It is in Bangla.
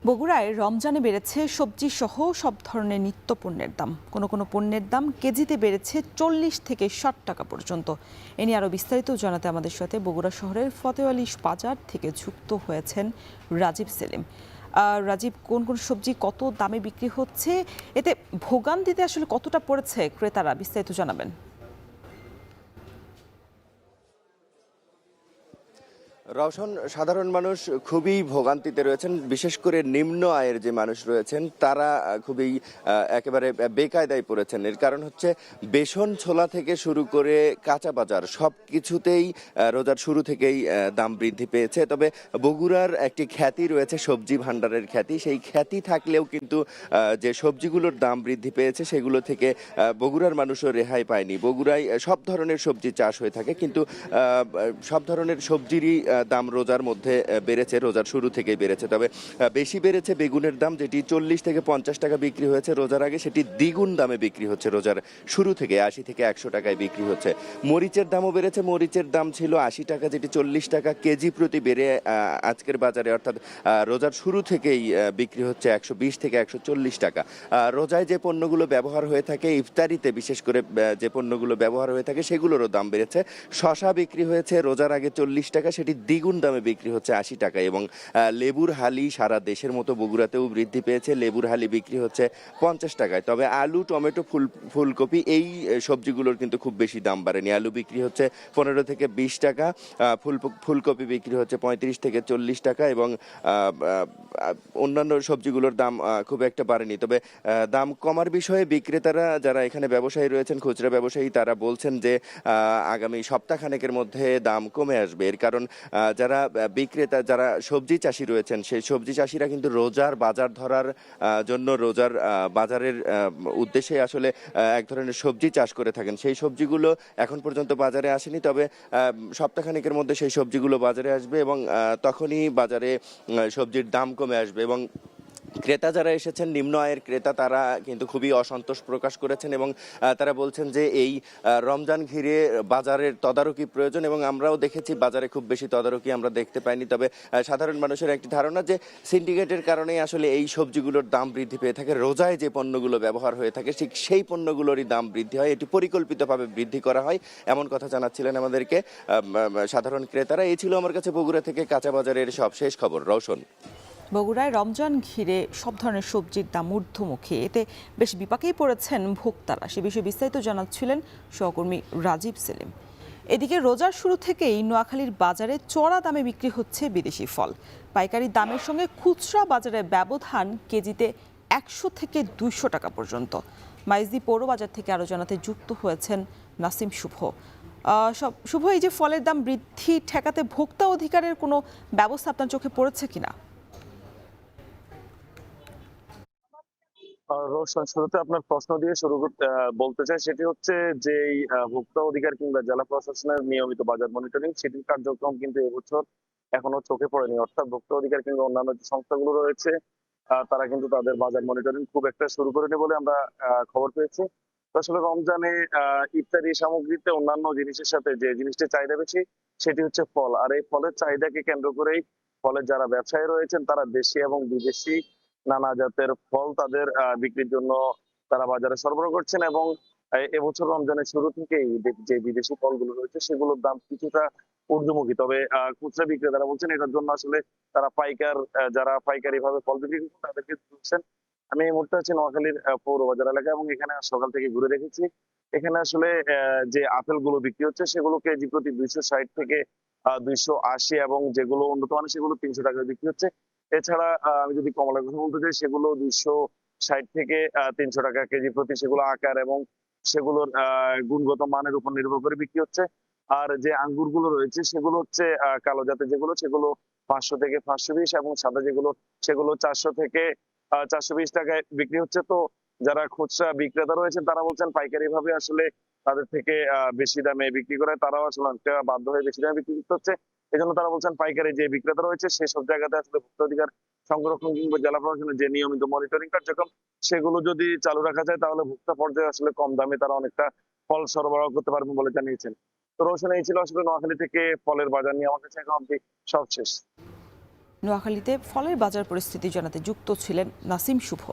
বগুড়ায় রমজানে বেড়েছে সবজি সহ সব ধরনের নিত্য পণ্যের দাম। কোনো পণ্যের দাম কেজিতে বেড়েছে 40 থেকে 60 টাকা পর্যন্ত। এ নিয়ে আরও বিস্তারিত জানাতে আমাদের সাথে বগুড়া শহরের ফতেওয়ালী বাজার থেকে যুক্ত হয়েছেন রাজীব সেলিম। রাজীব, কোন সবজি কত দামে বিক্রি হচ্ছে, এতে ভোগান্তিতে আসলে কতটা পড়েছে ক্রেতারা, বিস্তারিত জানাবেন। রওশন, সাধারণ মানুষ খুবই ভোগান্তিতে রয়েছেন। বিশেষ করে নিম্ন আয়ের যে মানুষ রয়েছেন তারা খুবই একেবারে বেকায়দায় পড়েছেন। এর কারণ হচ্ছে বেসন ছোলা থেকে শুরু করে কাঁচা বাজার সব কিছুতেই রোজার শুরু থেকেই দাম বৃদ্ধি পেয়েছে। তবে বগুড়ার একটি খ্যাতি রয়েছে, সবজি ভাণ্ডারের খ্যাতি। সেই খ্যাতি থাকলেও কিন্তু যে সবজিগুলোর দাম বৃদ্ধি পেয়েছে সেগুলো থেকে বগুড়ার মানুষও রেহাই পায়নি। বগুড়ায় সব ধরনের সবজি চাষ হয়ে থাকে, কিন্তু সব ধরনের সবজিরই দাম রোজার মধ্যে বেড়েছে, রোজার শুরু থেকেই বেড়েছে। তবে বেশি বেড়েছে বেগুনের দাম, যেটি 40 থেকে 50 টাকা বিক্রি হয়েছে রোজার আগে, সেটি দ্বিগুণ দামে বিক্রি হচ্ছে রোজার শুরু থেকে। 80 থেকে 100 টাকায় বিক্রি হচ্ছে। মরিচের দামও বেড়েছে। মরিচের দাম ছিল 80 টাকা, যেটি 40 টাকা কেজি প্রতি বেড়ে আজকের বাজারে অর্থাৎ রোজার শুরু থেকেই বিক্রি হচ্ছে 120 থেকে 140 টাকা। রোজায় যে পণ্যগুলো ব্যবহার হয়ে থাকে, ইফতারিতে বিশেষ করে যে পণ্যগুলো ব্যবহার হয়ে থাকে সেগুলোরও দাম বেড়েছে। শশা বিক্রি হয়েছে রোজার আগে 40 টাকা, সেটি দ্বিগুণ দামে বিক্রি হচ্ছে 80 টাকা। এবং লেবুর হালি সারা দেশের মতো বগুড়াতেও বৃদ্ধি পেয়েছে। লেবুর হালি বিক্রি হচ্ছে 50 টাকায়। তবে আলু, টমেটো, ফুলকপি এই সবজিগুলোর কিন্তু খুব বেশি দাম বাড়েনি। আলু বিক্রি হচ্ছে 15 থেকে 20 টাকা, ফুলকপি বিক্রি হচ্ছে 35 থেকে 40 টাকা, এবং অন্যান্য সবজিগুলোর দাম খুব একটা বাড়েনি। তবে দাম কমার বিষয়ে বিক্রেতারা, যারা এখানে ব্যবসায়ী রয়েছেন, খুচরা ব্যবসায়ী, তারা বলছেন যে আগামী সপ্তাহখানেকের মধ্যে দাম কমে আসবে। এর কারণ যারা বিক্রেতা, যারা সবজি চাষি রয়েছেন, সেই সবজি চাষিরা কিন্তু রোজার বাজার ধরার জন্য, রোজার বাজারের উদ্দেশ্যে আসলে এক ধরনের সবজি চাষ করে থাকেন। সেই সবজিগুলো এখন পর্যন্ত বাজারে আসেনি। তবে সপ্তাহখানেকের মধ্যে সেই সবজিগুলো বাজারে আসবে, এবং তখনই বাজারে সবজির দাম কমে আসবে। এবং ক্রেতা যারা এসেছেন, নিম্ন আয়ের ক্রেতা, তারা কিন্তু খুবই অসন্তোষ প্রকাশ করেছেন, এবং তারা বলছেন যে এই রমজান ঘিরে বাজারের তদারকি প্রয়োজন। এবং আমরাও দেখেছি বাজারে খুব বেশি তদারকি আমরা দেখতে পাইনি। তবে সাধারণ মানুষের একটি ধারণা যে সিন্ডিকেটের কারণেই আসলে এই সবজিগুলোর দাম বৃদ্ধি পেয়ে থাকে। রোজায় যে পণ্যগুলো ব্যবহার হয়ে থাকে ঠিক সেই পণ্যগুলোরই দাম বৃদ্ধি হয়, এটি পরিকল্পিতভাবে বৃদ্ধি করা হয়, এমন কথা জানাচ্ছিলেন আমাদেরকে সাধারণ ক্রেতারা। এই ছিল আমার কাছে বগুড়া থেকে কাঁচা বাজারের সবশেষ খবর। রওশন। বগুড়ায় রমজান ঘিরে সব ধরনের সবজির দাম ঊর্ধ্বমুখী, এতে বেশ বিপাকেই পড়েছেন ভোক্তারা। সে বিষয়ে বিস্তারিত জানাচ্ছিলেন সহকর্মী রাজীব সেলিম। এদিকে রোজার শুরু থেকেই নোয়াখালীর বাজারে চড়া দামে বিক্রি হচ্ছে বিদেশি ফল। পাইকারি দামের সঙ্গে খুচরা বাজারের ব্যবধান কেজিতে 100 থেকে 200 টাকা পর্যন্ত। মাইজদি পৌর বাজার থেকে আরও জানাতে যুক্ত হয়েছেন নাসিম শুভ। শুভ, এই যে ফলের দাম বৃদ্ধি ঠেকাতে ভোক্তা অধিকারের কোনো ব্যবস্থা আপনার চোখে পড়েছে কিনা? রোশন, শুরুতে আপনার প্রশ্ন দিয়ে শুরু করতে বলতে চাই, সেটি হচ্ছে যে এই ভোক্তা অধিকার কিংবা জেলা প্রশাসনের নিয়মিত বাজার মনিটরিং, সেটির কার্যক্রম কিন্তু এবছর এখনো চোখে পড়েনি। অর্থাৎ ভোক্তা অধিকার কিংবা অন্যান্য যে সংস্থাগুলো রয়েছে তারা কিন্তু তাদের বাজার মনিটরিং খুব একটা শুরু করেনি বলে আমরা খবর পেয়েছি। তো আসলে রমজানে ইফতারি সামগ্রীতে অন্যান্য জিনিসের সাথে যে জিনিসটির চাহিদা বেশি সেটি হচ্ছে ফল। আর এই ফলের চাহিদাকে কেন্দ্র করেই ফলের যারা ব্যবসায়ী রয়েছেন তারা দেশি এবং বিদেশি নানা জাতের ফল তাদের বিক্রির জন্য তারা বাজারে সরবরাহ করছেন। এবং এবছর রমজানের শুরু থেকেই যে বিদেশি ফলগুলো রয়েছে সেগুলোর দাম কিছুটা ঊর্ধ্বমুখী। তবে খুচরা বিক্রেতারা বলছেন এটার জন্য আসলে তারা যারা পাইকারি ভাবে ফল বিক্রি করছেন তাদেরকে বলছেন। আমি এই মুহূর্তে আছি নোয়াখালীর পৌর বাজার এলাকা, এবং এখানে সকাল থেকে ঘুরে দেখেছি। এখানে আসলে যে আপেল গুলো বিক্রি হচ্ছে সেগুলো কেজি প্রতি 260 থেকে 280, এবং যেগুলো উন্নত মানের সেগুলো 300 টাকায় বিক্রি হচ্ছে। এছাড়া আমি যদি কমলার কথা বলতে চাই, সেগুলো 260 থেকে 300 টাকা কেজি প্রতি। সেগুলো আকার এবং সেগুলোর গুণগত মানের উপর নির্ভর করে বিক্রি হচ্ছে। আর যে আঙ্গুর গুলো রয়েছে সেগুলো হচ্ছে কালো জাতের যেগুলো, সেগুলো 500 থেকে 520, এবং সাদা যেগুলো সেগুলো 400 থেকে 420 টাকায় বিক্রি হচ্ছে। তো যারা খুচরা বিক্রেতা রয়েছেন তারা বলছেন পাইকারি ভাবে আসলে তাদের থেকে বেশি দামে বিক্রি করে, তারাও আসলে অনেকটা বাধ্য হয়ে বেশি দামে বিক্রি করতে হচ্ছে। এই জন্য তারা বলছেন পাইকারি যে বিক্রেতা রয়েছে সেসব জায়গাতে আসলে ভোক্তা অধিকার সংরক্ষণ কিংবা জেলা প্রশাসনের যে নিয়মিত মনিটরিং কার্যক্রম সেগুলো যদি চালু রাখা যায় তাহলে ভোক্তা পর্যায়ে আসলে কম দামে তারা অনেকটা ফল সরবরাহ করতে পারবেন বলে জানিয়েছেন। তো রোশন, এই ছিল আসলে নোয়াখালী থেকে ফলের বাজার নিয়ে আমার কাছে এখন অব্দি সব শেষ। নোয়াখালীতে ফলের বাজার পরিস্থিতি জানাতে যুক্ত ছিলেন নাসিম শুভ।